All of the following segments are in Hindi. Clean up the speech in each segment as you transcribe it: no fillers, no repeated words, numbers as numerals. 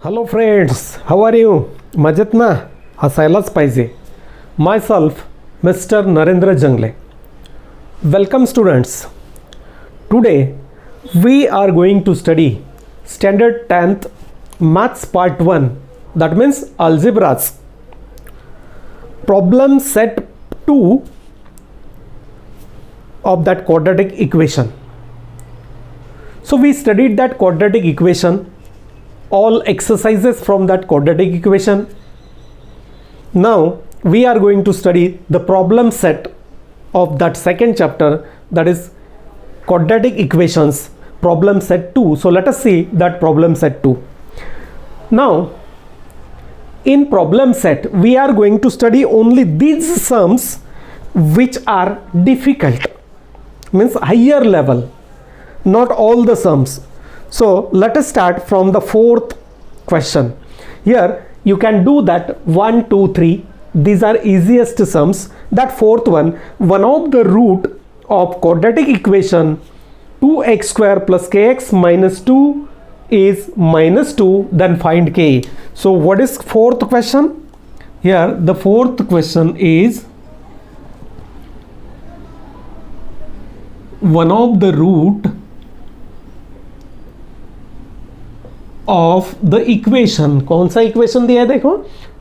Hello friends, how are you? मजेत ना? हसायलाच पाहिजे. Myself mister Narendra Jangle. Welcome students. Today we are going to study standard 10th maths part 1, that means algebras, problem set 2 of that quadratic equation. So we studied that quadratic equation, all exercises from that quadratic equation. Now we are going to study the problem set of that second chapter, that is quadratic equations, problem set 2. So let us see that problem set 2. Now in problem set we are going to study only these sums which are difficult, means higher level, not all the sums. So let us start from the fourth question. Here you can do that 1, 2, 3. These are easiest sums. That fourth one of the root of quadratic equation 2x square plus kx minus 2 is minus 2. Then find k. So what is fourth question? Here the fourth question is one of the root of the equation. कौन सा इक्वेशन दिया है? देखो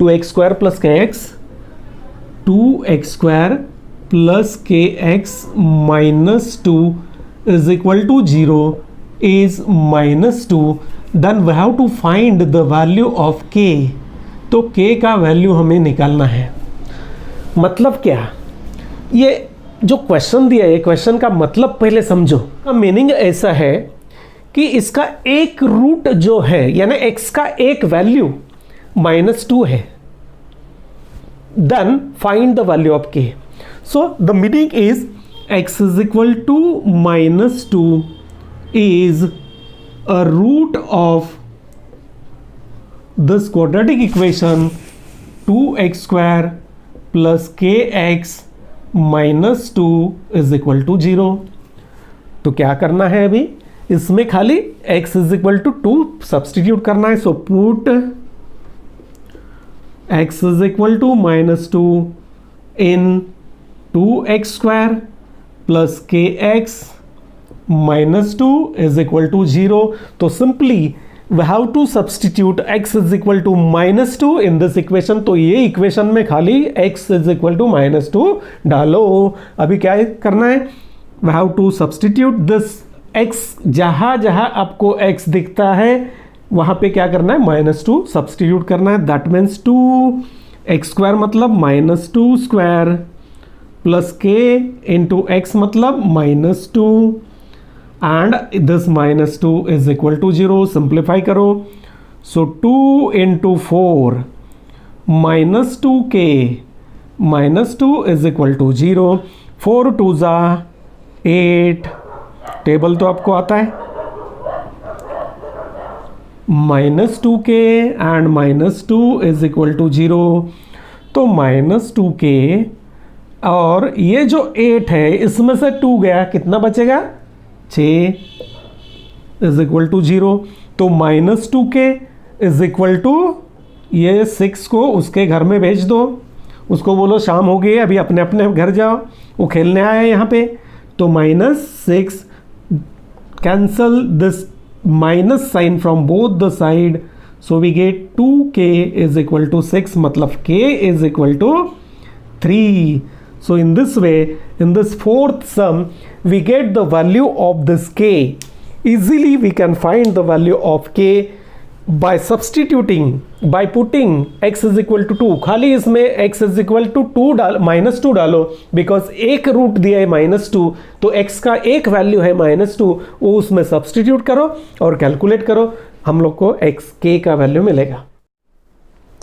2x square plus k x, 2x square plus k x minus 2 is equal to 0 is minus 2. Then we have to find the value of k. तो k का वैल्यू हमें निकालना है. मतलब क्या? ये जो क्वेश्चन दिया है, क्वेश्चन का मतलब पहले समझो. का मीनिंग ऐसा है कि इसका एक रूट जो है, यानी x का एक वैल्यू -2 है. Then find the value of k. So the meaning is x is equal to -2 is a root of this quadratic equation 2x square plus kx minus 2 is equal to 0. तो क्या करना है? अभी इसमें खाली x is equal to 2 substitute करना है. So put x is equal to -2 in 2x square plus k x minus 2 is equal to 0. तो simply we have to substitute x is equal to -2 in this equation. तो ये इक्वेशन में खाली x इज इक्वल टू -2 डालो. अभी क्या करना है? We have to substitute this x. जहाँ जहाँ आपको x दिखता है वहाँ पे क्या करना है? -2 सब्सटीट्यूट करना है. दैट मीन्स 2x स्क्वायर मतलब -2 square plus k into x मतलब -2 and this -2 is equal to 0. Simplify करो. So 2 into 4 -2k -2 is equal to 0. 4 2 ज़ा 8. टेबल तो आपको आता है. -2k and -2 is equal to 0. तो -2k और ये जो 8 है इसमें से 2 गया, कितना बचेगा? 6 इज इक्वल टू 0. तो -2k इज इक्वल टू ये 6 को उसके घर में भेज दो. उसको बोलो शाम हो गई, अभी अपने अपने घर जाओ, वो खेलने आया है यहाँ पे. तो -6, cancel this minus sign from both the side, so we get 2k is equal to 6, मतलब k is equal to 3. So in this way, in this fourth sum we get the value of this k. Easily we can find the value of k by substituting, by putting x is equal to 2. खाली इसमें x is equal to 2 डाल, -2 डालो, बिकॉज एक रूट दिया है -2. तो x का एक वैल्यू है -2, वो उसमें सब्सटीट्यूट करो और कैलकुलेट करो, हम लोग को x k का वैल्यू मिलेगा.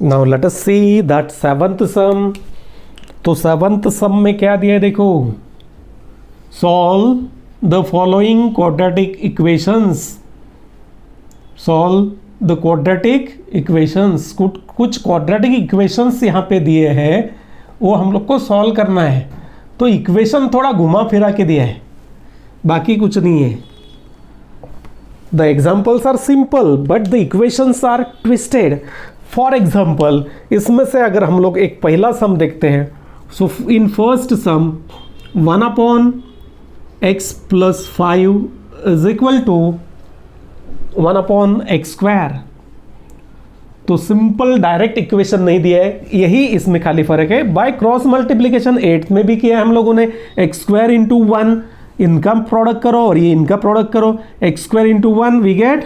Now let us see that seventh sum. तो सेवंथ सम में क्या दिया है? देखो, solve the following quadratic equations. Solve the quadratic equations. कुछ क्वाड्रेटिक इक्वेशंस यहाँ पे दिए हैं, वो हम लोग को सॉल्व करना है. तो इक्वेशन थोड़ा घुमा फिरा के दिया है, बाकी कुछ नहीं है. The examples are simple but the equations are twisted. For example, इसमें से अगर हम लोग एक पहला सम देखते हैं, सो in first some 1/x + 5 = 1/x²। तो सिंपल डायरेक्ट इक्वेशन नहीं दिया है, यही इसमें खाली फर्क है। बाय क्रॉस मल्टीप्लीकेशन 8th में भी किया है हम लोगों ने, x² × 1, इनका प्रोडक्ट करो और ये इनका प्रोडक्ट करो, x² × 1 वी गेट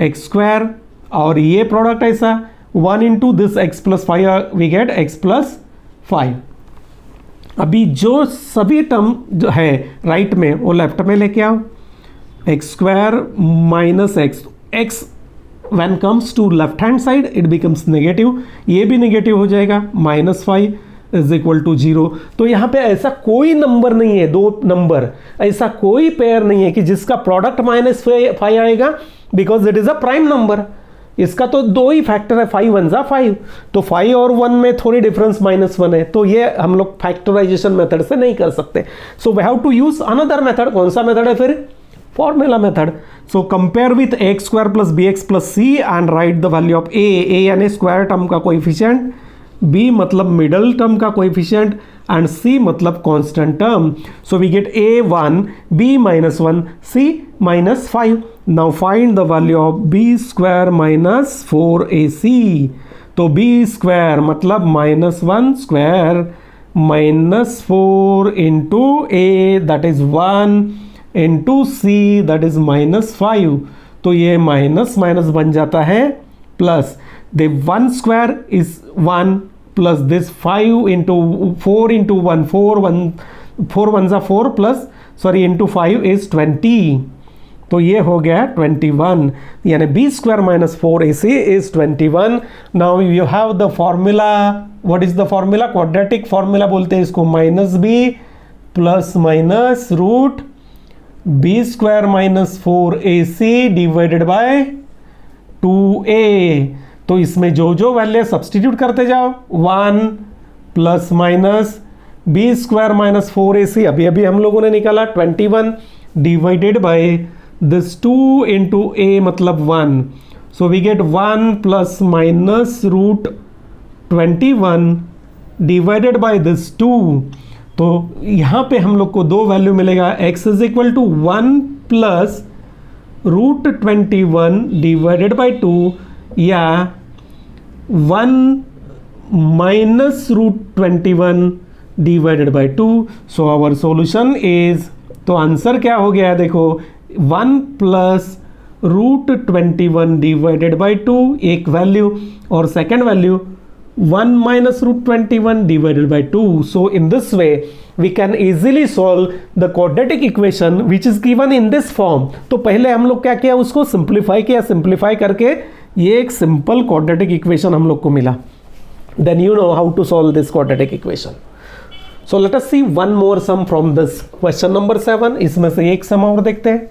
x², और ये प्रोडक्ट ऐसा 1 × this x + 5 we get x + 5। अभी जो सभी टर्म जो है राइट में वो लेफ्ट में लेके आओ, x² - x when comes to left hand side it becomes negative, ये भी नेगेटिव हो जाएगा, -5 = 0। तो यहाँ पे ऐसा कोई नंबर नहीं है, दो नंबर ऐसा कोई पेयर नहीं है कि जिसका प्रोडक्ट -5 आएगा, because it is a prime number. इसका तो दो ही फैक्टर है, 5 1 = 5, तो 5 और 1 में थोड़ी डिफरेंस -1 है, तो ये हम लोग फैक्टराइजेशन मेथड से नहीं कर सकते। So we have to use another method. कौन सा मेथड है फिर? Formula method. So compare with x² + bx + c and write the value of a यानी स्क्वायर टर्म का कोएफिशिएंट, b मतलब मिडल टर्म का कोएफिशिएंट, एंड c मतलब constant term. So we get a1, b - 1, c - 5। Now find the value of b² - 4ac। तो b² मतलब -1² -4 × a that is 1 × c that is -5। तो ये माइनस माइनस बन जाता है plus, the 1² is 1 plus this 5 × 4 × 1 4 1 = 4 plus sorry × 5 is 20। तो ये हो गया 21, यानी b² - 4ac is 21। Now you have the formula. What is the formula? Quadratic formula बोलते हैं इसको, -b ± root b² - 4ac divided by 2a। तो इसमें जो जो वैल्यू सब्सटीट्यूट करते जाओ, 1 ± b² - 4ac अभी अभी हम लोगों ने निकाला 21 डिवाइडेड बाय दिस 2 × a मतलब 1। So we get 1 ± root 21 divided by this 2। तो यहाँ पे हम लोग को दो वैल्यू मिलेगा, x = 1 plus root 21 divided by 2 या 1 minus root 21 divided by 2। So our solution is, तो आंसर क्या हो गया देखो, 1 प्लस रूट 21 डिवाइडेड बाय 2 एक वैल्यू, और second value 1 minus root 21 divided by 2. So in this way we can easily solve the quadratic equation which is given in this form. तो पहले हम लोग क्या किया, उसको सिंप्लीफाई किया, सिंप्लीफाई करके ये एक सिंपल quadratic equation हम लोग को मिला. Then you know how to solve this quadratic equation. So let us see one more sum from this question number 7. इसमें से एक sum और देखते हैं.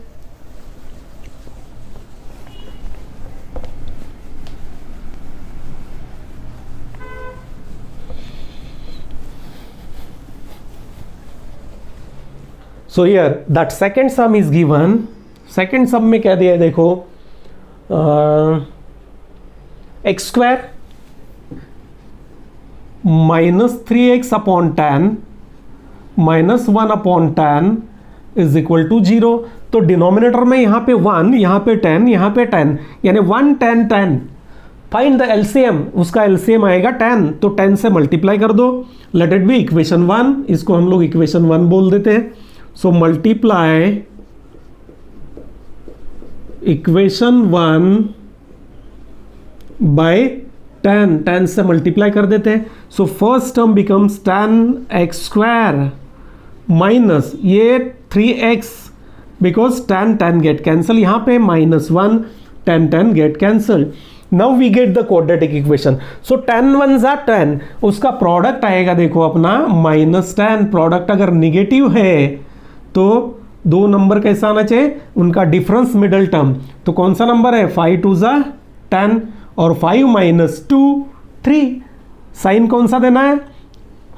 So here that second sum is given. Second sum में क्या दिया है देखो, x² minus 3x upon 10 minus 1 upon 10 is equal to 0. तो डिनोमिनेटर में यहाँ पे 1, यहाँ पे 10, यहाँ पे 10, यानी 1 10 10. फाइंड द एलसीएम, उसका एलसीएम आएगा 10, तो 10 से मल्टीप्लाई कर दो. लेट इट बी इक्वेशन 1, इसको हम लोग इक्वेशन 1 बोल देते हैं. सो मल्टीप्लाई इक्वेशन 1 बाय 10, 10 से मल्टीप्लाई कर देते हैं. So first term becomes 10x² minus ये 3x, बिकॉज 10 10 गेट कैंसल, यहाँ पे -1 10 10 get cancel. Now we get the quadratic equation. So 10 1s are 10, उसका प्रोडक्ट आएगा देखो अपना -10. प्रोडक्ट अगर निगेटिव है तो दो नंबर कैसा आना चाहिए, उनका डिफरेंस मिडल टर्म. तो कौन सा नंबर है, 5 2s are 10 और 5 - 2 3. साइन कौन सा देना है,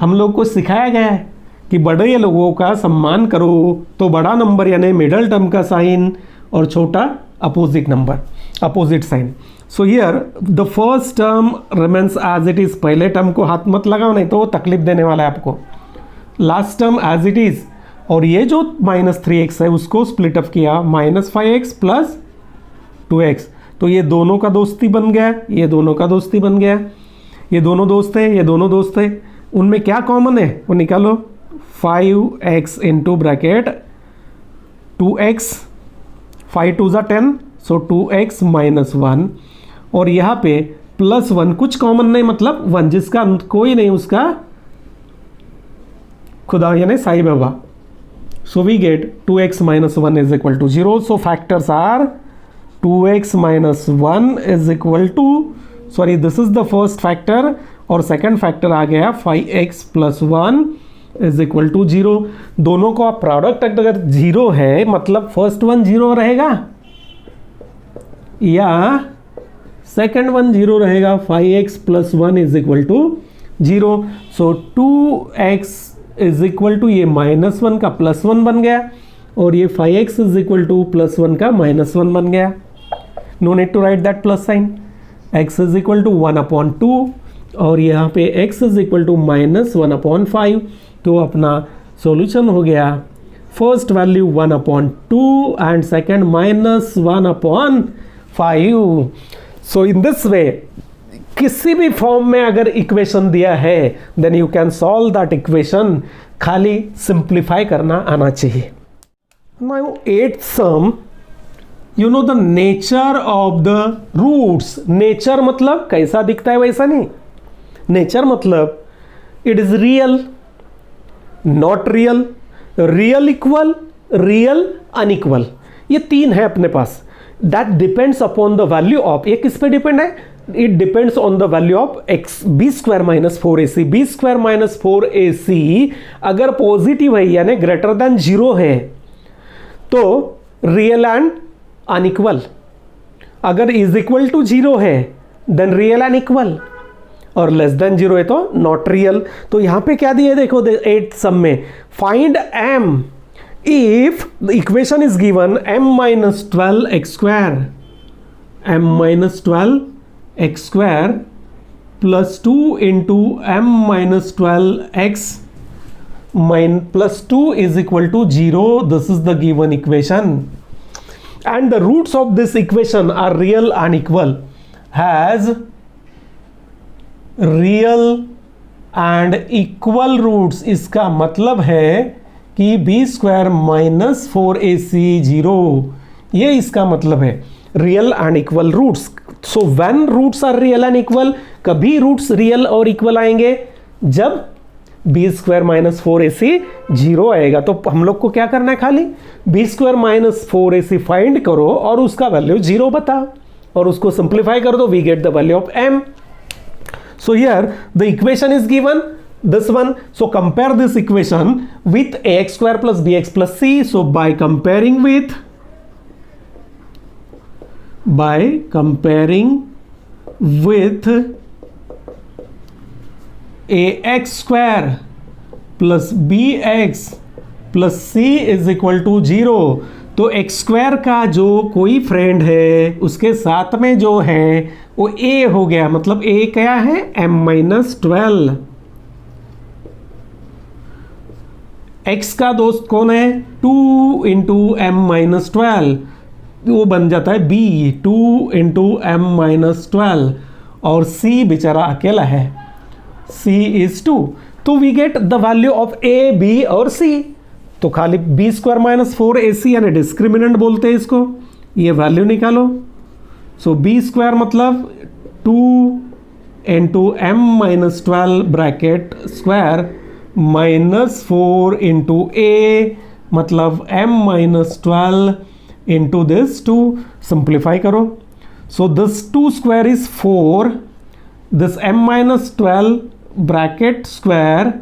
हम लोग को सिखाया गया है कि बड़े लोगों का सम्मान करो, तो बड़ा नंबर यानी मिडल टर्म का साइन और छोटा opposite number, opposite sign. So here the first term remains as it is. पहले टर्म को हाथ मत लगाओ नहीं तो वो तकलीफ देने वाला है आपको. Last term as it is, और ये जो -3x है उसको स्प्लिट अप किया, -5x प्लस 2x. तो ये दोनों का दोस्ती बन गया, ये दोनों का दोस्ती बन गया, ये दोनों दोस्त है, ये दोनों दोस्त है. उनमें क्या कॉमन है वो निकालो. 5x इंटू ब्रैकेट 2x, 5 2 ज़ा 10, सो 2x माइनस 1. और यहाँ पे +1 कुछ कॉमन नहीं, मतलब 1 जिसका कोई नहीं उसका खुदा यानी Sai Baba. So we get 2x minus 1 is equal to 0. So factors are 2x minus 1 is equal to, sorry this is the first factor, और सेकंड फैक्टर आ गया 5x plus 1 is equal to 0. दोनों का प्रोडक्ट अगर 0 है मतलब फर्स्ट वन 0 रहेगा या सेकंड वन 0 रहेगा. 5x plus 1 is equal to 0. So 2x is equal to ये -1 का +1 बन गया, और ये 5x इज इक्वल टू +1 का -1 बन गया. No need to write that plus sign. x is equal to 1/2, और यहाँ पे x इज इक्वल टू -1/5. तो अपना सॉल्यूशन हो गया first value 1/2 and second -1/5. So in this way किसी भी फॉर्म में अगर इक्वेशन दिया है then you can solve that equation. खाली सिंप्लीफाई करना आना चाहिए. Now 8th sum, you know the nature of the roots. Nature मतलब कैसा दिखता है वैसा नहीं. नेचर मतलब it is real, not real, real equal, real unequal. ये तीन है अपने पास. That depends upon the value of, ये किस पे डिपेंड है? It depends on the value of x b² - 4ac. b² - 4ac अगर पॉजिटिव है यानी ग्रेटर देन 0 है तो रियल एंड अनइक्वल. अगर इज इक्वल टू 0 है देन रियल एंड इक्वल, और लेस देन 0 है तो नॉट रियल. तो यहां पे क्या दिया है देखो 8th सम में, find m if the equation is given m-12x², m-12x² plus 2 into m-12x plus 2 is equal to 0. This is the given equation, and the roots of this equation are real and equal. Has real and equal roots. इसका मतलब है कि b² - 4ac 0. ये इसका मतलब है real and equal roots. So when roots are real and equal, कभी रूट्स रियल और इक्वल आएंगे जब b² - 4ac 0 आएगा. तो हम लोग को क्या करना है, खाली b² - 4ac फाइंड करो और उसका वैल्यू 0 बताओ और उसको सिंप्लीफाई कर दो. We get the value of m. So here the equation is given, this one. So compare this equation with ax² plus bx plus c. So by comparing with ax² plus bx plus c is equal to 0. तो x² का जो कोई फ्रेंड है उसके साथ में जो है वो a हो गया, मतलब a क्या है, m-12. x का दोस्त कौन है, 2 इंटू m-12, वो बन जाता है b, 2 इंटू m-12, और c बेचारा अकेला है, c इज 2. तो we get the value of a, b और c. तो खाली b² - 4ac यानी डिस्क्रिमिनेंट बोलते हैं इसको, ये वैल्यू निकालो. सो b² मतलब 2 into m-12 bracket square -4 into a मतलब m-12 इंटू दिस 2. सिंप्लीफाई करो. So this 2² is 4, this m-12 bracket square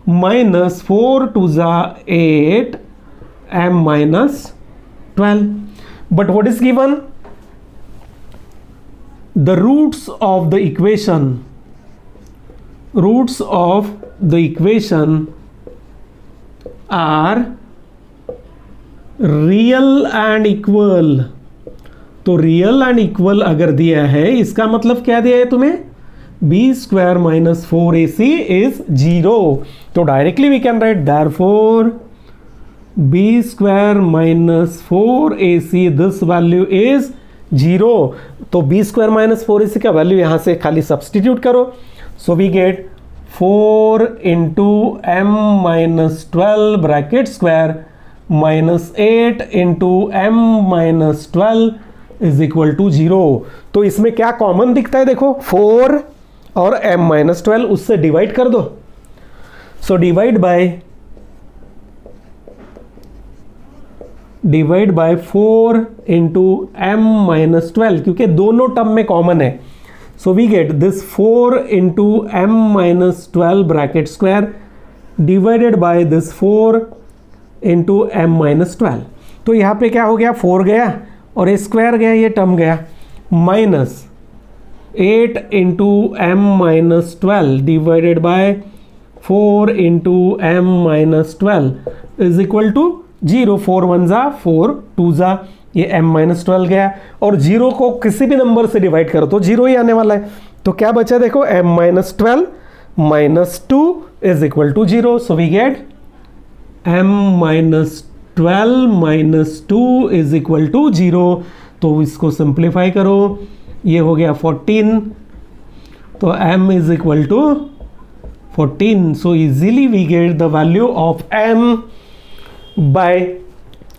-4 2 ज़ा 8 m-12. But what is given? The roots of the equation are real and equal. तो रियल एंड इक्वल अगर दिया है इसका मतलब क्या दिया है तुम्हें, B square minus 4ac is 0। तो directly we can write therefore b square minus 4ac this value is 0। तो बी स्क्वायर माइनस 4ac का वैल्यू यहां से खाली सब्सटीट्यूट करो। So we get 4 into m minus 12 bracket square minus 8 into m minus 12 is equal to 0। तो इसमें क्या कॉमन दिखता है, देखो 4 और m माइनस 12, उससे डिवाइड कर दो। So divide by 4 into m minus 12, क्योंकि दोनों टर्म में कॉमन है। So we get this 4 into m minus 12 bracket square divided by this 4 into m minus 12। तो यहाँ पे क्या हो गया, 4 गया और ये स्क्वायर गया, ये टर्म गया, minus 8 into m minus 12 divided by 4 into m minus 12 is equal to 0। 4 1 जा 4, 2 जा ये m माइनस 12 गया, और 0 को किसी भी नंबर से डिवाइड करो तो 0 ही आने वाला है। तो क्या बचा, देखो m minus 12 minus 2 is equal to 0। So we get m minus 12 minus 2 is equal to 0। तो इसको सिंप्लीफाई करो, ये हो गया 14, तो m is equal to 14। So easily we get the value of m by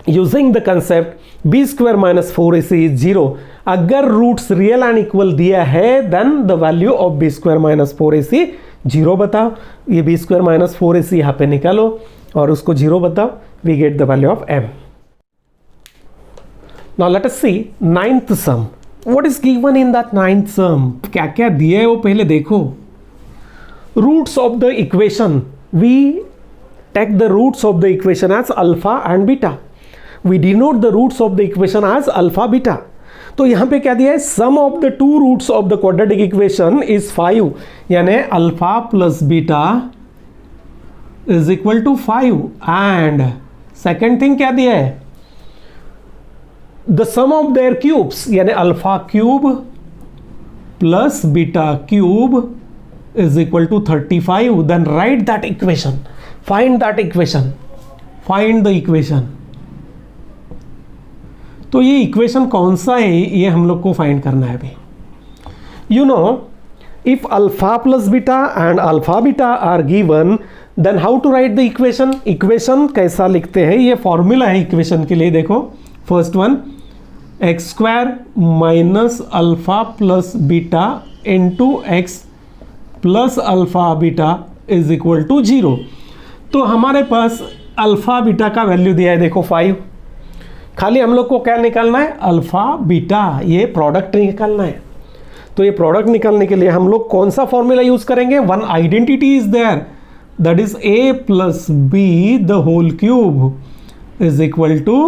using the concept b square minus 4ac is 0। अगर रूट्स रियल एंड इक्वल दिया है then the value of b square minus 4ac 0 बताओ। ये बी स्क्वायर माइनस 4ac यहाँ पे निकालो और उसको 0 बताओ, we get the value of m। Now let us see ninth sum. What is given in that ninth sum, क्या क्या दिया है वो पहले देखो। Roots of the equation, we take the roots of the equation as alpha and beta. We denote the roots of the equation as alpha beta। तो यहाँ पे क्या दिया है, sum of the two roots of the quadratic equation is 5, यानी alpha plus beta is equal to 5। And second thing क्या दिया है, the sum of their cubes, यानी alpha cube plus beta cube is equal to 35। Then write that equation, find that equation, find the equation. तो ये इक्वेशन कौन सा है, ये हम लोग को फाइंड करना है अभी। You know, if alpha plus beta and alpha beta are given, then how to write the equation. Equation कैसा लिखते हैं, ये फॉर्मूला है इक्वेशन के लिए, देखो first one, x square minus alpha plus beta into x plus alpha beta is equal to 0। तो हमारे पास अल्फा बीटा का वैल्यू दिया है, देखो 5। खाली हम लोग को क्या निकालना है, अल्फा बीटा, ये प्रोडक्ट निकालना है। तो ये प्रोडक्ट निकालने के लिए हम लोग कौन सा फॉर्मूला यूज करेंगे, one identity is there, that is a plus b the whole cube is equal to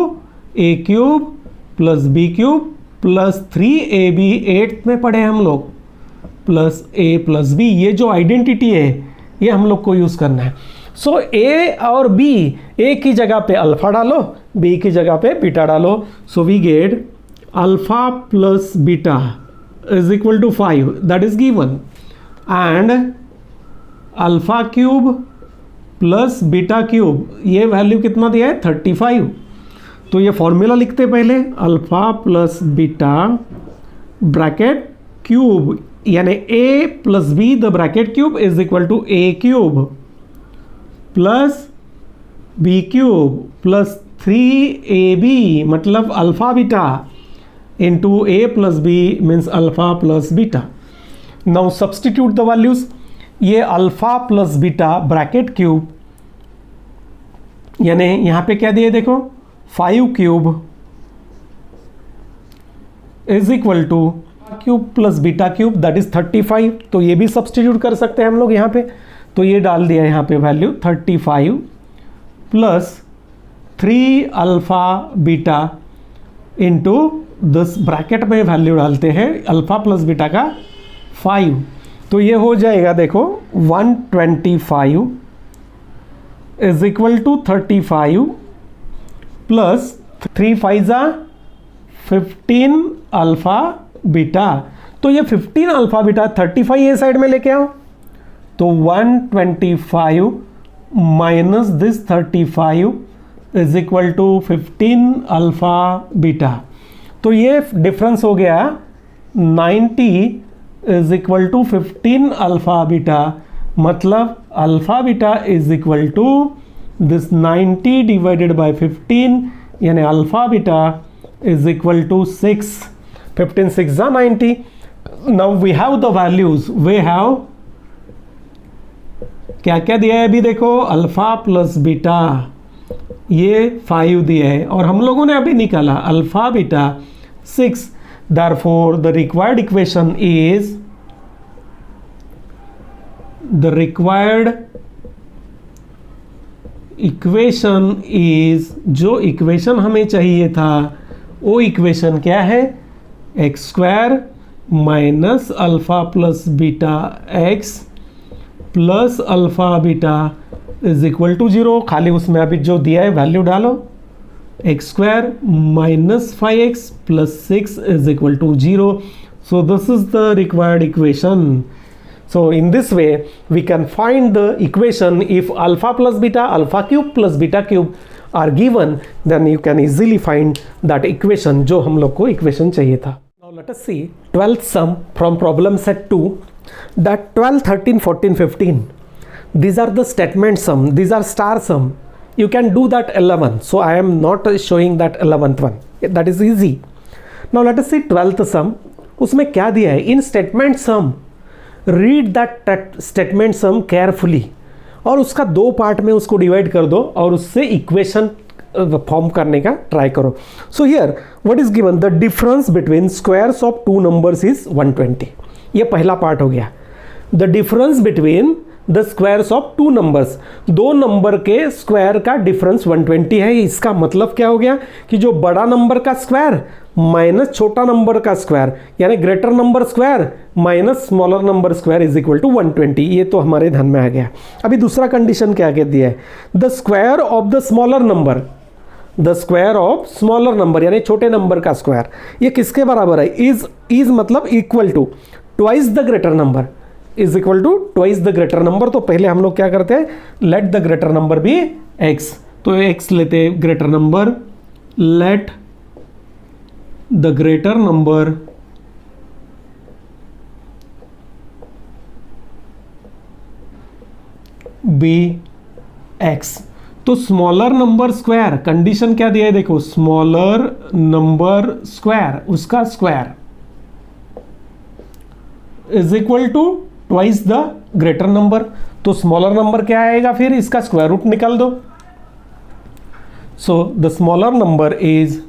a cube plus b cube plus 3ab, 8th में पढ़े हम लोग, प्लस a प्लस बी। ये जो आइडेंटिटी है ये हम लोग को यूज करना है। सो ए और बी, ए की जगह पे अल्फा डालो, बी की जगह पे बीटा डालो। So we get alpha plus beta is equal to 5, that is given, and alpha cube plus beta cube, ये वैल्यू कितना दिया है 35। तो ये फॉर्मूला लिखते पहले, alpha plus beta bracket cube, यानी a plus b the bracket cube is equal to a cube plus b cube plus 3ab, मतलब alpha beta into a plus b means alpha plus beta. Now substitute the values, ये alpha plus beta bracket cube, यानी यहाँ पे क्या दिए देखो 5 cube is equal two cube plus beta cube that is 35। तो ये भी सब्सटीट्यूट कर सकते हैं हम लोग यहाँ पे, तो ये डाल दिया यहाँ पे value 35 plus 3 alpha beta into this bracket में वैल्यू डालते हैं अल्फा प्लस बीटा का 5। तो ये हो जाएगा देखो 125 इज इक्वल टू 35 प्लस 3 5 जा 15 अल्फ़ा बीटा। तो ये 15 अल्फ़ा बीटा 35 ये साइड में लेके आओ, तो 125 minus this 35 is equal to 15 alpha beta. तो ये डिफरेंस हो गया 90 is equal to 15 alpha beta, मतलब alpha beta is equal to this 90 divided by 15, यानी alpha beta is equal to 6, 15 6 90। Now we have the values, we have क्या क्या दिया है अभी देखो, अल्फ़ा प्लस बीटा ये 5 दिया है, और हम लोगों ने अभी निकाला alpha beta 6। Therefore the required equation is, the required equation is, जो इक्वेशन हमें चाहिए था वो इक्वेशन क्या है, x square minus alpha plus beta x plus alpha beta is equal to 0। खाली उसमें अभी जो दिया है वैल्यू डालो, x square minus 5x plus 6 is equal to 0। So this is the required equation. So in this way we can find the equation if alpha plus beta, alpha cube plus beta cube are given, then you can easily find that equation जो हम लोग को equation चाहिए था। Now let us see 12th sum from problem set 2, that 12, 13, 14, 15, these are the statement sum, these are star sum. You can do that 11, so I am not showing that 11th one, that is easy. Now let us see 12th sum, उसमें क्या दिया है, in statement sum read that statement sum carefully, और उसका दो पार्ट में उसको डिवाइड कर दो और उससे इक्वेशन फॉर्म करने का ट्राई करो। So here what is given, the difference between squares of two numbers is 120। ये पहला पार्ट हो गया। The difference between the squares of two numbers, दो नंबर के स्क्वायर का डिफरेंस 120 है। इसका मतलब क्या हो गया कि जो बड़ा नंबर का स्क्वायर माइनस छोटा नंबर का स्क्वायर, यानी greater number square minus smaller number square is equal to 120। ये तो हमारे ध्यान में आ गया। अभी दूसरा कंडीशन क्या कह दिया है, the square of the smaller number, the square of smaller number यानी छोटे नंबर का स्क्वायर, ये किसके बराबर है, इज मतलब equal to twice the greater number, is equal to twice the greater number. तो पहले हम लोग क्या करते हैं, let the greater number be x, तो एक्स लेते greater number, let the greater number be x। तो स्मॉलर नंबर स्क्वायर, कंडीशन क्या दिया है देखो, स्मॉलर नंबर स्क्वायर उसका square is equal to twice the greater number. तो स्मॉलर नंबर क्या आएगा, फिर इसका स्क्वायर रूट निकाल दो। So the smaller number is,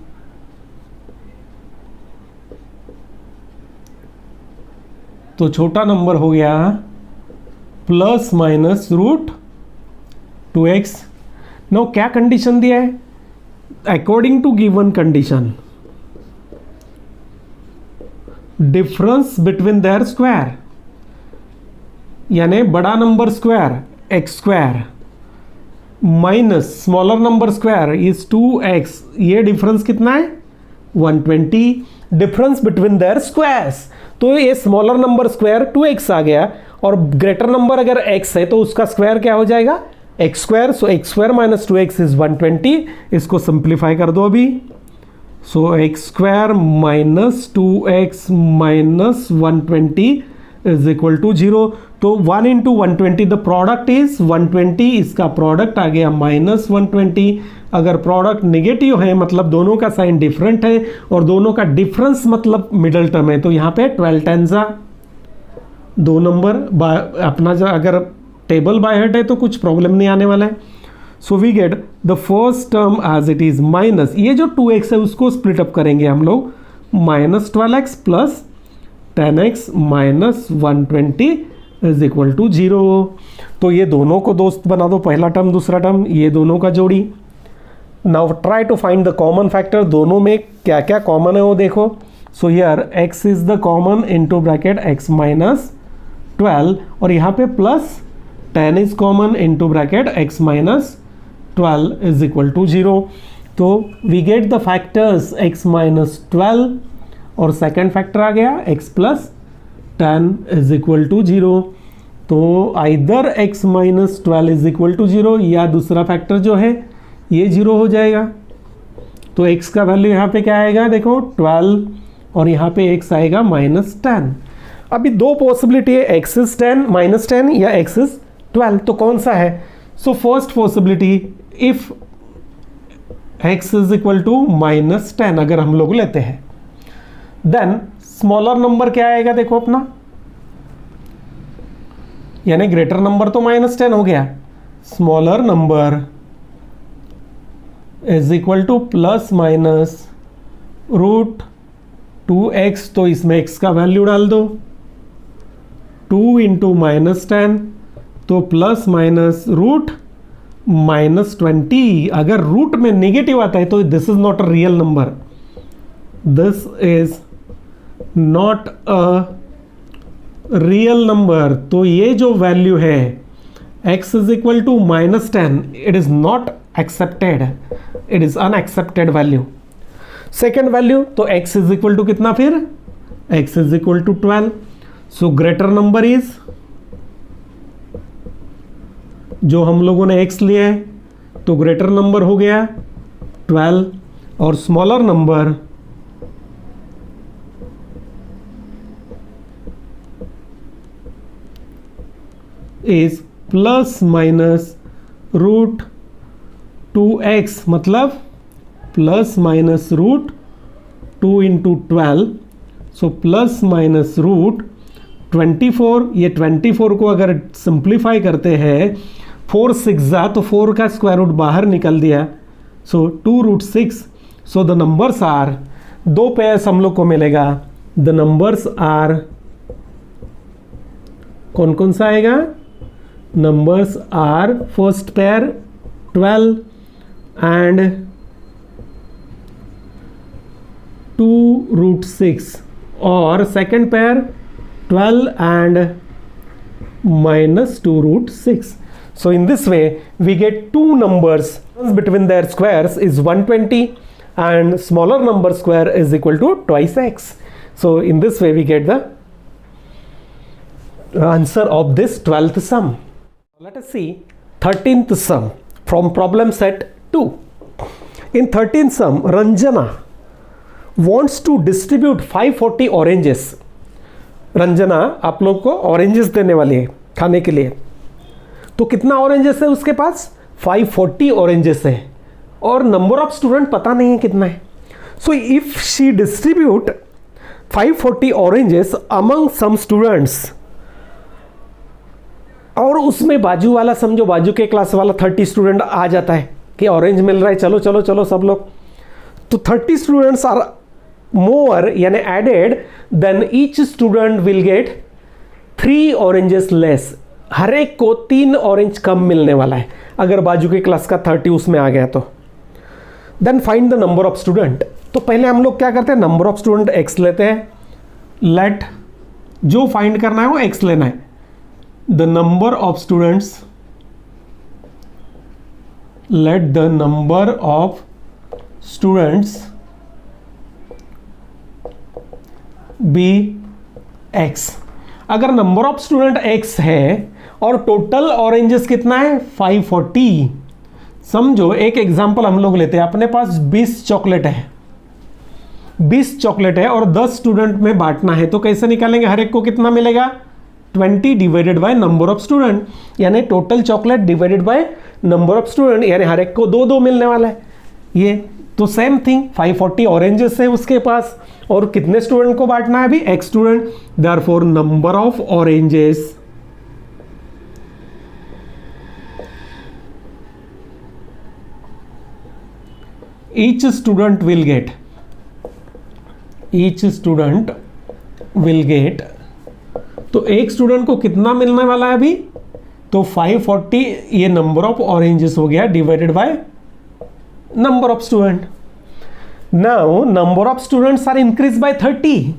तो छोटा नंबर हो गया plus minus root 2x। No क्या कंडीशन दिया है, according to given condition difference between their square, यानी बड़ा number square x square minus smaller number square is 2x, ये डिफरेंस कितना है 120। डिफरेंस बिटवीन देयर स्क्वायर्स, तो ये स्मॉलर नंबर स्क्वायर 2x आ गया, और ग्रेटर नंबर अगर x है तो उसका स्क्वायर क्या हो जाएगा x square. So x square minus 2x is 120। इसको सिंप्लीफाई कर दो अभी, so x square minus 2x minus 120 is equal to 0। तो 1 इंटू 120, द प्रोडक्ट इज 120, इसका प्रोडक्ट आ गया माइनस 120। अगर प्रोडक्ट नेगेटिव है मतलब दोनों का साइन डिफरेंट है और दोनों का डिफरेंस मतलब मिडल टर्म है, तो यहाँ पे 12 टेंजा दो नंबर अपना अगर टेबल बाय हेड है तो कुछ प्रॉब्लम नहीं आने वाला है। So we get the first term as it is minus, ये जो 2x है उसको स्प्लिट अप करेंगे हम लोग, minus 12x plus 10x minus 120 is equal to 0। तो ये दोनों को दोस्त बना दो, पहला टर्म दूसरा टर्म, ये दोनों का जोड़ी। Now try to find the common factor, दोनों में क्या क्या कॉमन है वो देखो। So here x is the common into bracket x minus 12, और यहाँ पे plus 10 is common into bracket x minus 12 is equal to 0। तो we get the factors x minus 12 और सेकंड फैक्टर आ गया x plus 10 is equal to 0। तो either x minus 12 is equal to 0 या दूसरा फैक्टर जो है ये 0 हो जाएगा। तो x का वैल्यू यहाँ पे क्या आएगा, देखो 12 और यहाँ पे x आएगा माइनस 10। अभी दो पॉसिबिलिटी है, x इज 10 माइनस 10 या x इज 12, तो कौन सा है? So first possibility, if x is equal to minus 10 अगर हम लोग लेते हैं, देन स्मॉलर नंबर क्या आएगा, देखो अपना, यानी ग्रेटर नंबर तो माइनस 10 हो गया, smaller number is equal to plus minus root 2x, तो इसमें x का वैल्यू डाल दो, 2 इंटू माइनस 10 तो प्लस माइनस रूट माइनस 20। अगर रूट में नेगेटिव आता है तो this is not a real number, this is not a real number. तो ये जो वैल्यू है x is equal to minus 10, it is not accepted, it is unaccepted value. Second value, तो x इज इक्वल टू कितना, फिर x is equal to 12। So greater number is, जो हम लोगों ने x लिया है तो ग्रेटर नंबर हो गया 12, और smaller number is plus minus root 2x, मतलब plus minus root 2 into 12, so plus minus root 24। ये 24 को अगर सिंप्लीफाई करते हैं 4 6 जा तो 4 का स्क्वायर रूट बाहर निकल दिया, so 2 root 6। So the numbers are, दो पेयर्स हम लोग को मिलेगा, द नंबर्स आर, कौन कौन सा आएगा, numbers are first pair 12 and 2 root 6, और second pair 12 and minus 2 root 6. So in this way we get two numbers between their squares is 120 and smaller number square is equal to twice x. So in this way we get the answer of this 12th sum. Let us see 13th sum from problem set 2. In 13th sum, Ranjana wants to distribute 540 oranges. Ranjana आप लोग को ऑरेंजेस देने वाली है खाने के लिए, तो कितना ऑरेंजेस है उसके पास, 540 ऑरेंजेस है, और नंबर ऑफ स्टूडेंट पता नहीं है कितना है। So if she distribute 540 oranges among some students, और उसमें बाजू वाला, समझो बाजू के क्लास वाला 30 स्टूडेंट आ जाता है कि ऑरेंज मिल रहा है, चलो चलो चलो सब लोग, तो 30 स्टूडेंट्स आर more यानी added, then each student will get 3 oranges less. हर एक को 3 ऑरेंज कम मिलने वाला है अगर बाजू के क्लास का 30 उसमें आ गया तो। then find the number of student, तो पहले हम लोग क्या करते हैं, नंबर ऑफ स्टूडेंट x लेते हैं, let जो फाइंड करना है वो x लेना है, the number of students, let the number of students be x। अगर नंबर ऑफ स्टूडेंट x है और टोटल ऑरेंजेस कितना है 540, समझो एक एग्जांपल हम लोग लेते हैं, अपने पास 20 चॉकलेट है, 20 चॉकलेट है और 10 स्टूडेंट में बांटना है, तो कैसे निकालेंगे, हर एक को कितना मिलेगा, 20 divided by number of student, यानी total chocolate divided by number of student, यानी हर एक को 2 मिलने वाला है। ये तो सेम थिंग, 540 ऑरेंजेस है उसके पास और कितने स्टूडेंट को बांटना है अभी, x student, therefore number of oranges each student will get, तो एक स्टूडेंट को कितना मिलने वाला है अभी, तो 540 ये नंबर ऑफ ऑरेंजेस हो गया divided by number of student. Now number of students are increase by 30,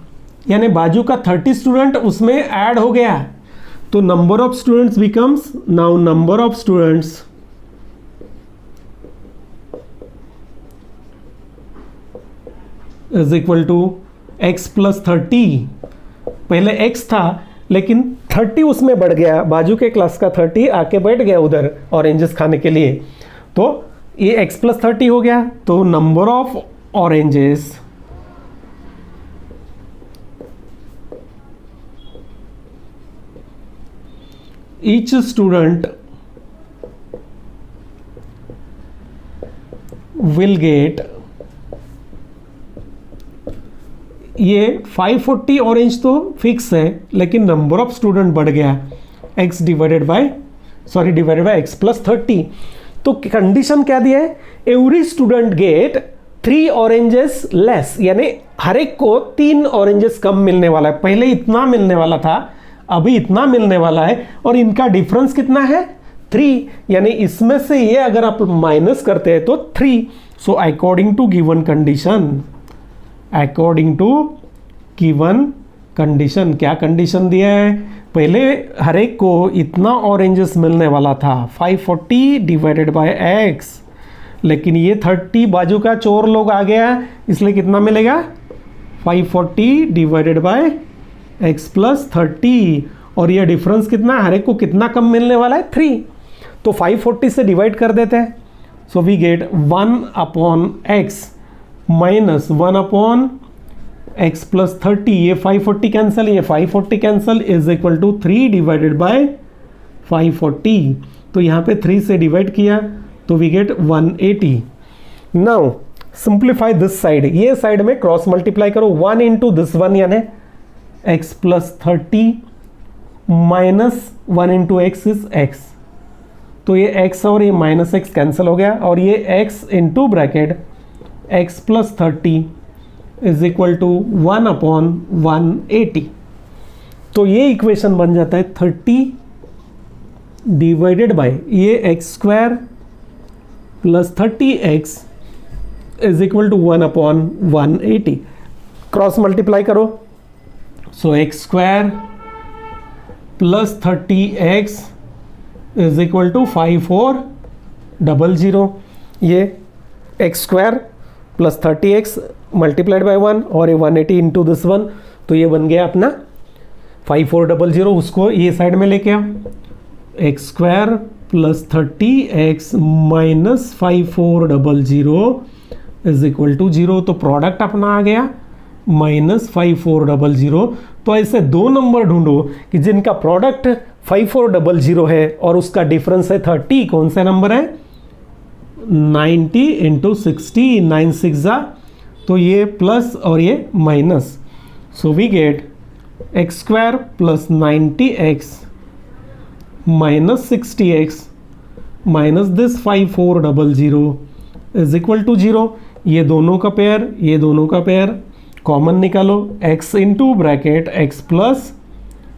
यानी बाजू का 30 स्टूडेंट उसमें ऐड हो गया, तो number of students becomes, now number of students is equal to x plus 30, पहले x था लेकिन 30 उसमें बढ़ गया, बाजू के क्लास का 30 आके बैठ गया उधर ऑरेंजेस खाने के लिए, तो ये x प्लस 30 हो गया। तो number of oranges each student will get, ये 540 ऑरेंज तो फिक्स है लेकिन नंबर ऑफ स्टूडेंट बढ़ गया x divided by x plus 30। तो कंडीशन क्या दिया है, every student gate 3 oranges less, यानी हर एक को 3 ऑरेंजेस कम मिलने वाला है। पहले इतना मिलने वाला था, अभी इतना मिलने वाला है, और इनका डिफरेंस कितना है 3, यानी इसमें से ये अगर आप माइनस करते हैं तो 3। So according to given condition, क्या कंडीशन दिया है, पहले हर एक को इतना ऑरेंजेस मिलने वाला था 540 डिवाइडेड बाय x, लेकिन ये 30 बाजू का चोर लोग आ गया, इसलिए कितना मिलेगा 540 डिवाइडेड बाय x प्लस 30, और ये डिफरेंस कितना, हर एक को कितना कम मिलने वाला है 3, तो 540 से डिवाइड कर देते हैं। So we get 1 upon x minus 1 upon x plus 30, ये 540 कैंसिल, ये 540 cancel, is equal to 3 divided by 540। तो यहाँ पे 3 से डिवाइड किया तो we get 180। Now simplify this side, ये साइड में क्रॉस मल्टीप्लाई करो, 1 इंटू दिस वन यानी x plus 30 minus 1 into x is x, तो ये x और ये माइनस x कैंसिल हो गया, और ये x into bracket x plus 30 is equal to 1 upon 180। तो ये इक्वेशन बन जाता है 30 डिवाइडेड बाय ये x square plus 30x is equal to 1 upon 180। Cross multiply करो, so x square plus 30x is equal to 5400। ये x square plus 30x multiplied by 1 और ये 180 इंटू दिस वन, तो ये बन गया अपना 5400। उसको ये साइड में लेके आओ, x square plus 30x minus 5400 is equal to 0। तो प्रोडक्ट अपना आ गया माइनस 5400। तो ऐसे दो नंबर ढूंढो कि जिनका प्रोडक्ट 5400 है और उसका डिफरेंस है 30। कौन सा नंबर है, 90 इंटू 60, 9 6 जा, तो ये प्लस और ये minus, so we get x square plus 90x minus 60x minus this 5400 is equal to 0। ये दोनों का पेयर, ये दोनों का पेयर कॉमन निकालो, x into bracket x plus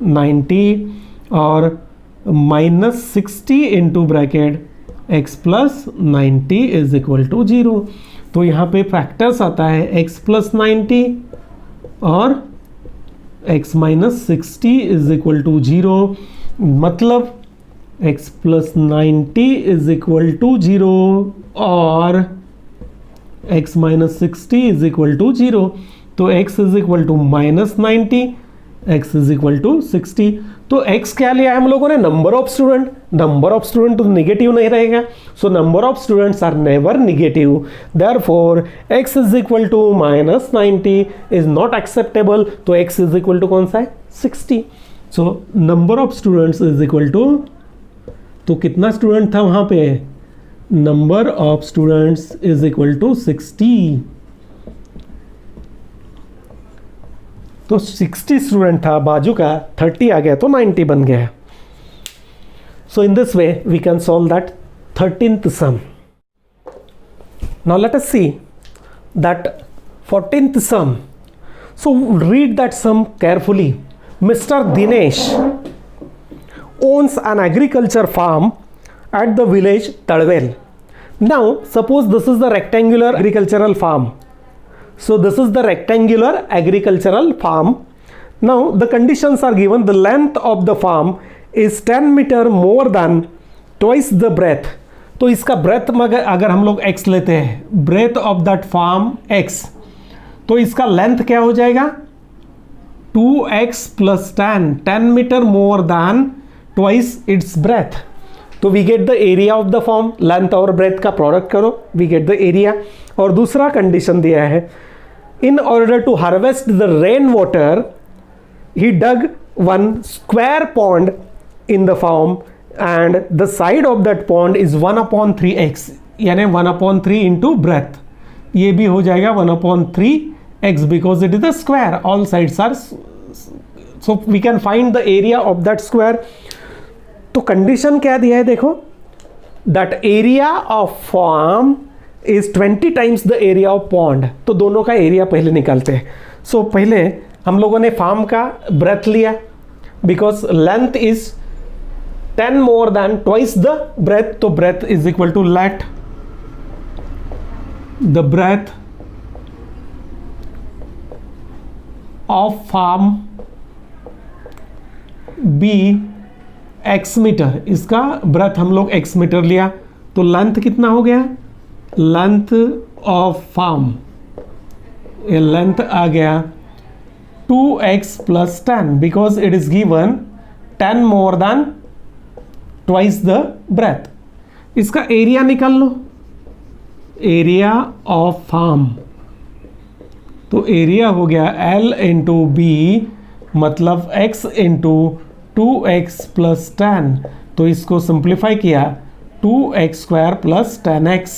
90 और minus 60 into bracket x plus 90 is equal to 0। तो यहाँ पे फैक्टर्स आता है x प्लस 90 और x minus 60 is equal to 0, मतलब x plus 90 is equal to 0 और x minus 60 is equal to 0। तो x is equal to minus 90, x is equal to 60। तो x क्या लिया है हम लोगों ने, number of student. Number of student तो नेगेटिव नहीं रहेगा, so number of students are never negative, therefore x is equal to minus 90 is not acceptable. तो x इज इक्वल टू कौन सा है, 60। So number of students is equal to, तो कितना स्टूडेंट था वहां पे, number of students is equal to 60। तो 60 स्टूडेंट था, बाजू का 30 आ गया तो 90 बन गया। So in this way we can solve that 13th sum. Now let us see that 14th sum. So read that sum carefully. Mr. Dinesh owns an agriculture farm at the village Tadvel. Now suppose this is the rectangular agricultural farm. So this is the rectangular agricultural farm. Now the conditions are given. The length of the farm is 10 meter more than twice the breadth. तो इसका breadth अगर हम लोग x लेते हैं, breadth of that farm x, तो इसका लेंथ क्या हो जाएगा 2x + 10 meter more than twice its breadth. तो we get the area of the farm, length और ब्रेथ का प्रोडक्ट करो, वी गेट द एरिया। और दूसरा कंडीशन दिया है, in order to harvest the rain water he dug 1 square pond in the farm and the side of that pond is 1/3x, यानी 1/3 इंटू ब्रेथ। ये भी हो जाएगा 1/3x because it is the square, all sides are, so we can find the area of that square. तो कंडीशन क्या दिया है देखो, that area of farm is 20 times the area of pond. तो दोनों का एरिया पहले निकालते हैं। सो पहले हम लोगों ने फार्म का ब्रेथ लिया because length is 10 more than twice the breadth, तो breadth is equal to let the breadth of farm be x meter. इसका ब्रेथ हम लोग x मीटर लिया, तो लेंथ कितना हो गया, लेंथ ऑफ फार्म, ये लेंथ आ गया 2x + 10 because it is given 10 more than twice the breadth. इसका एरिया निकाल लो, एरिया ऑफ फार्म, तो एरिया हो गया L × B मतलब x × 2x + 10, तो इसको सिंप्लीफाई किया 2x² + 10x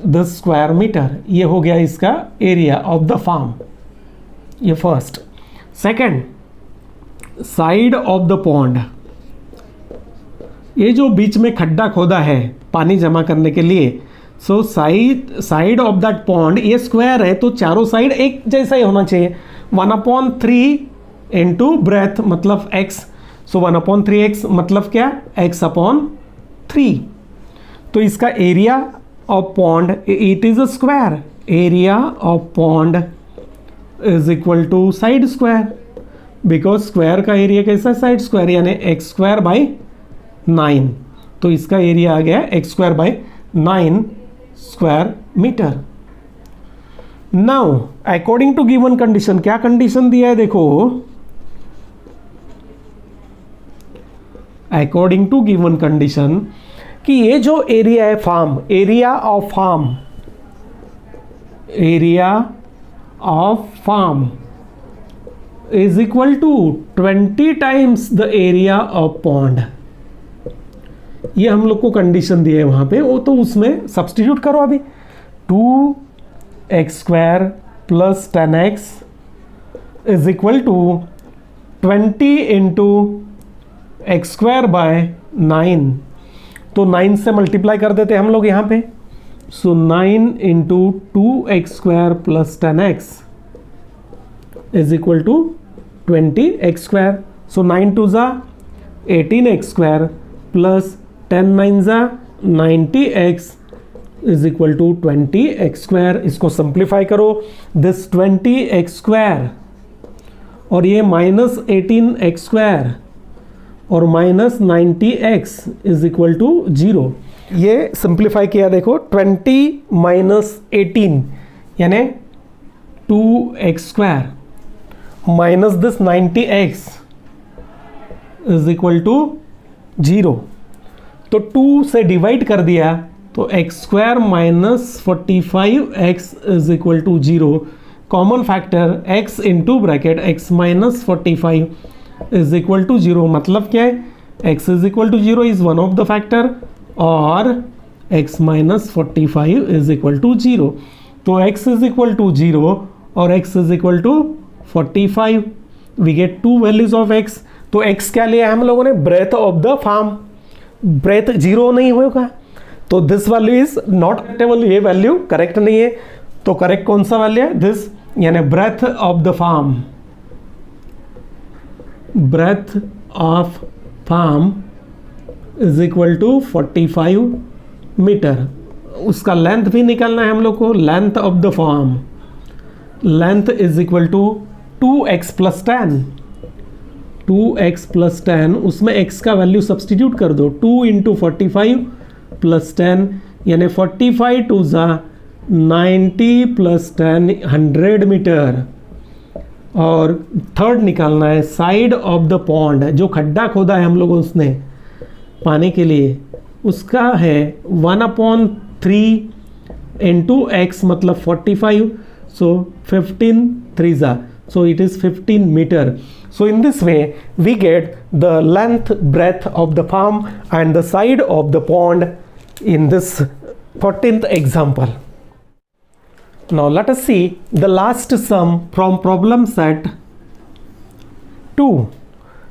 the square metre. ये हो गया इसका एरिया ऑफ द फार्म, ये first. Second, side of the pond, ये जो बीच में खड्डा खोदा है पानी जमा करने के लिए, so side of that pond, ये स्क्वायर है तो चारों साइड एक जैसा ही होना चाहिए। 1/3 इंटू ब्रेथ मतलब x, सो 1/3x मतलब क्या, x/3। तो इसका area of pond, it is a square, area of pond is equal to side square, because square का एरिया कैसा, साइड स्क्वायर, यानी x² / 9। तो इसका एरिया आ गया x² / 9 square metre. Now according to given condition, क्या कंडीशन दिया है देखो, अकॉर्डिंग टू गिवन कंडीशन कि ये जो एरिया है farm, area of farm, area of farm is equal to 20 times the area of pond. ये हम लोग को कंडीशन दिए है वहां पे, वो तो उसमें सब्स्टिट्यूट करो अभी, 2x² + 10x is equal to 20 into x² / 9, तो 9 से मल्टीप्लाई कर देते हम लोग यहाँ पे, सो 9 into 2x² + 10x is equal to 20x², सो 9 2 ज़ा 18x² + 10 9 ज़ा 90x is equal to 20x²। इसको सिंप्लीफाई करो, दिस 20x² और ये -18x² और -90x इज इक्वल टू 0। ये सिंप्लीफाई किया देखो, 20 - 18 यानी 2x² minus this 90x is equal to 0। तो 2 से डिवाइड कर दिया तो x² - 45x is equal to 0। Common factor x into bracket x - 45 is equal to 0, मतलब क्या है, x is equal to 0 is one of the factor और x - 45 इज इक्वल टू 0। तो x इज इक्वल टू 0 और x is equal to 45, we get 2 values of x। तो x क्या लिया हम लोगों ने, breath of the farm, breath 0 नहीं होगा तो दिस वैल्यू इज नॉट करेक्टेबल, ये वैल्यू करेक्ट नहीं है। तो करेक्ट कौन सा वैल्यू है, दिस, यानी breadth of the farm, breadth of farm is equal to 45 metre. उसका लेंथ भी निकालना है हम लोग को, length of the farm, length is equal to 2x + 10, 2x + 10, उसमें x का वैल्यू सब्सटीट्यूट कर दो, 2 × 45 + 10 यानी 45 2 ज़ा 90 + 10 100 मीटर। और थर्ड निकालना है साइड ऑफ द पॉन्ड, जो खड्डा खोदा है हम लोगों उसने पानी के लिए, उसका है 1/3 × x मतलब 45, so 15 3 so it is 15 meter. So in this way we get the length, breadth of the farm and the side of the pond in this 14th example. Now let us see the last sum from problem set 2.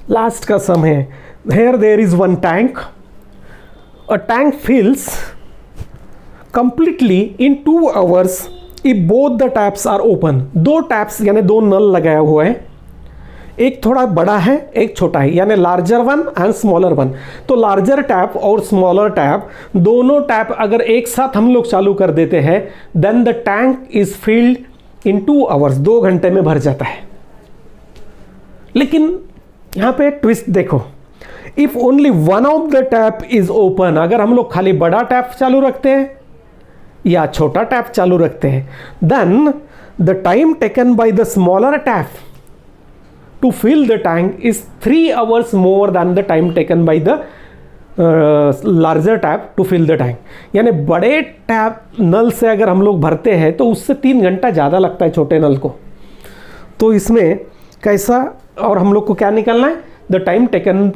Last का sum है, here there is one tank. A tank fills completely in 2 hours if both the taps are open. दो टैप्स यानी दो नल लगाया हुआ है, एक थोड़ा बड़ा है एक छोटा है, यानी larger one and smaller one. तो लार्जर टैप और स्मॉलर टैप, दोनों टैप अगर एक साथ हम लोग चालू कर देते हैं, then the tank is filled in 2 hours, 2 घंटे में भर जाता है। लेकिन यहाँ पे ट्विस्ट देखो, if only one of the tap is open, अगर हम लोग खाली बड़ा टैप चालू रखते हैं या छोटा टैप चालू रखते हैं, then the time taken by the smaller tap to fill the tank is 3 hours more than the time taken by the larger tap to fill the tank. यानी बड़े टैप नल से अगर हम लोग भरते हैं तो उससे 3 घंटा ज़्यादा लगता है छोटे नल को। तो इसमें कैसा, और हम लोग को क्या निकालना है, the time taken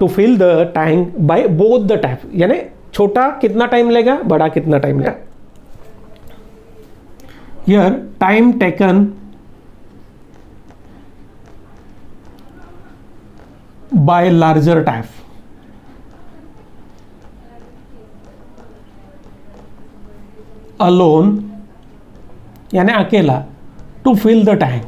to fill the tank by both the tap, यानी छोटा कितना टाइम लेगा, बड़ा कितना टाइम लेगा। Here time taken by larger tap, alone यानी अकेला, टू फिल द टैंक।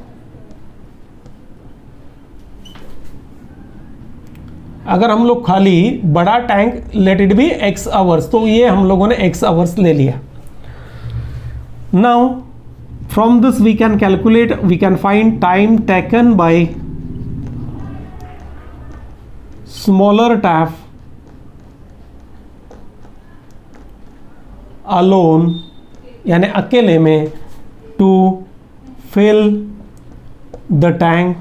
अगर हम लोग खाली बड़ा tank let it be x hours, तो ये हम लोगों ने x hours ले लिया। Now from this we can calculate, we can find time taken by smaller tap alone यानी अकेले में, टू फिल द टैंक।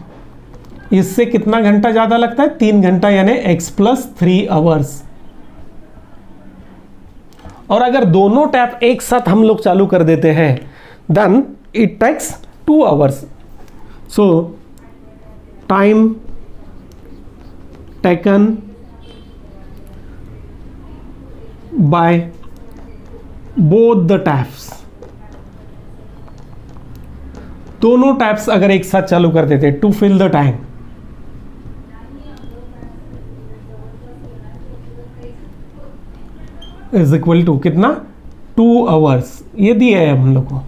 इससे कितना घंटा ज़्यादा लगता है, 3 घंटा यानी x + 3 hours। और अगर दोनों टैप एक साथ हम लोग चालू कर देते हैं, then it takes 2 hours। So time taken by both the taps, दोनों टैप्स अगर एक साथ चालू कर देते to fill the tank, is equal to कितना, 2 hours। ये दिया है हम लोग को,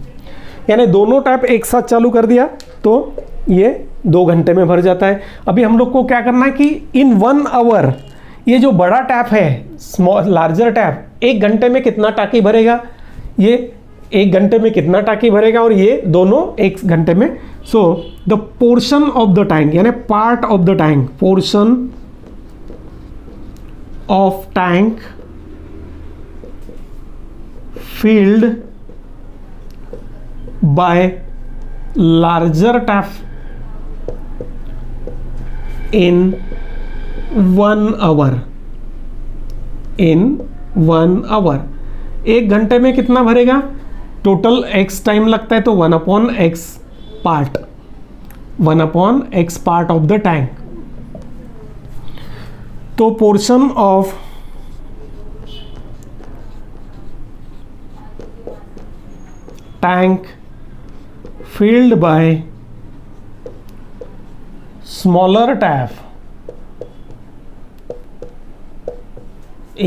यानी दोनों टैप एक साथ चालू कर दिया तो ये 2 घंटे में भर जाता है। अभी हम लोग को क्या करना है कि इन 1 hour ये जो बड़ा टैप है, स्मॉल लार्जर टैप, 1 घंटे में कितना टाकी भरेगा, ये 1 घंटे में कितना टाकी भरेगा, और ये दोनों 1 घंटे में। So the portion of the tank यानी part of the tank, portion of tank filled by larger tap in 1 hour, in 1 hour। 1 घंटे में कितना भरेगा, टोटल x टाइम लगता है तो 1/x part, 1/x part of the tank. तो portion of tank filled by smaller tap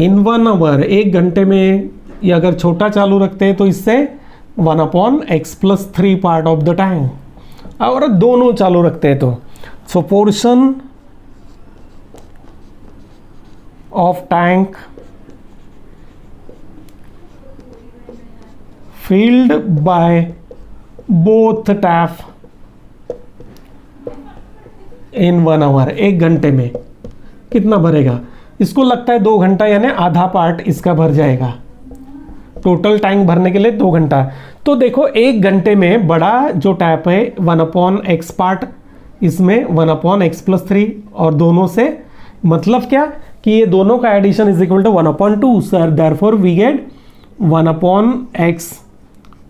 in 1 hour, 1 घंटे में, ये अगर छोटा चालू रखते हैं तो इससे 1/x + 3 part of the tank, और दोनों चालू रखते हैं तो so portion of tank filled by both tap in 1 hour, 1 घंटे में कितना भरेगा, इसको लगता है 2 घंटा यानी आधा पार्ट इसका भर जाएगा। टोटल टैंक भरने के लिए 2 घंटा। तो देखो 1 घंटे में बड़ा जो टैप है 1/x पार्ट, इसमें 1/x+3 और दोनों से मतलब क्या कि ये दोनों का addition is equal to 1/2 sir, therefore we get 1/x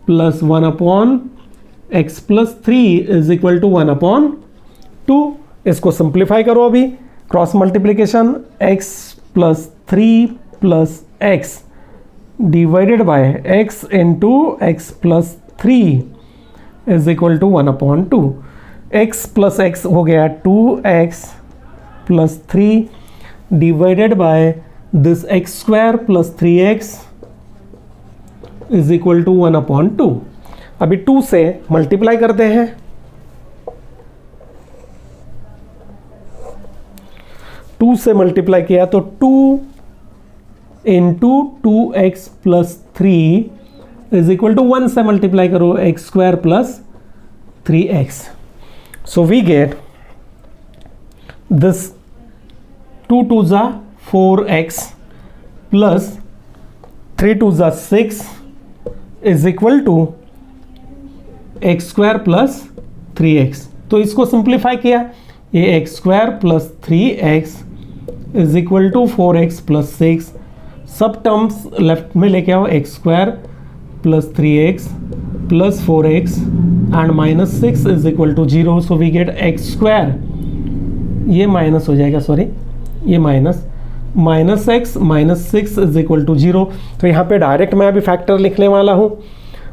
plus 1/x+3 is equal to 1/2। इसको सिंप्लीफाई करो अभी, cross multiplication x plus 3 plus x divided by x into x+3 is equal to 1/2। x plus x हो गया 2x plus 3 divided by this x² plus 3x is equal to 1/2। अभी 2 से मल्टीप्लाई करते हैं, 2 से मल्टीप्लाई किया तो 2 into 2x plus 3 is equal to 1 से मल्टीप्लाई करो x² plus 3x। So we get this 2 2 जा 4x प्लस 3 2 जा 6 is equal to x² plus 3x। तो इसको सिंप्लीफाई किया, ये x² plus 3x is equal to 4x plus 6, सब टर्म्स लेफ्ट में लेके आओ, x² plus 3x plus 4x and minus 6 is equal to 0। So we get x², ये माइनस हो जाएगा, सॉरी ये minus x minus 6 is equal to 0। तो यहाँ पे डायरेक्ट मैं अभी फैक्टर लिखने वाला हूँ,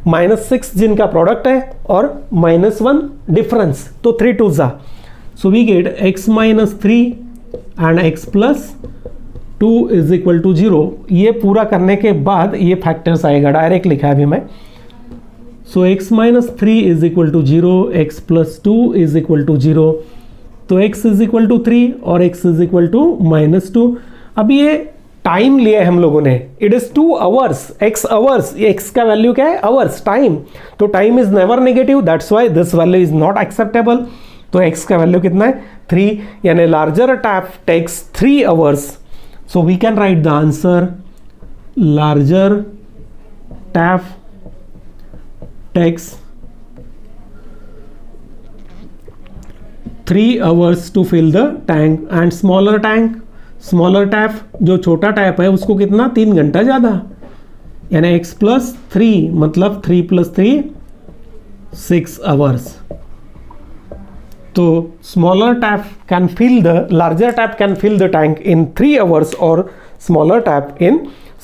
-6 जिनका प्रोडक्ट है और -1 डिफरेंस, तो 3 2 जा। So we get x minus 3 and x plus 2 is equal to 0। ये पूरा करने के बाद ये फैक्टर्स आएगा, डायरेक्ट लिखा है अभी मैं। So x minus 3 is equal to 0, x plus 2 is equal to 0, तो x इज इक्वल टू 3 और x इज इक्वल टू -2। अब ये टाइम लिया है हम लोगों ने, it is 2 hours, x hours, ये x का वैल्यू क्या है, आवर्स, टाइम। तो time is never negative, that's why this value is not acceptable. तो x का वैल्यू कितना है 3, यानी larger tap takes 3 hours. So we can write the answer, larger tap takes 3 hours to fill the tank and smaller tap जो छोटा टैप है उसको कितना 3 घंटा ज़्यादा, यानी x प्लस 3 मतलब 3 प्लस 3 6 आवर्स। तो smaller tap can fill the, larger tap can fill the tank in 3 hours और smaller tap in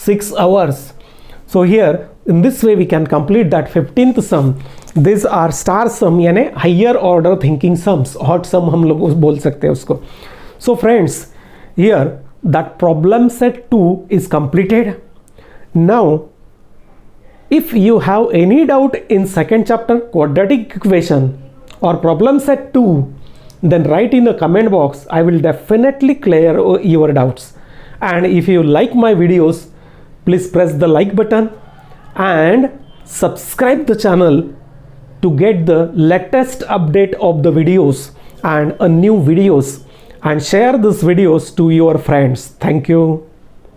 6 hours. So here in this way we can complete that 15th sum. This are star sum, यानी higher order thinking sums, hot sum हम लोग बोल सकते हैं उसको। So friends, here that problem set 2 is completed. Now if you have any doubt in second chapter quadratic equation or problem set 2, then write in the comment box. I will definitely clear your doubts. And if you like my videos, please press the like button and subscribe the channel to get the latest update of the videos and new videos, and share these videos to your friends. Thank you.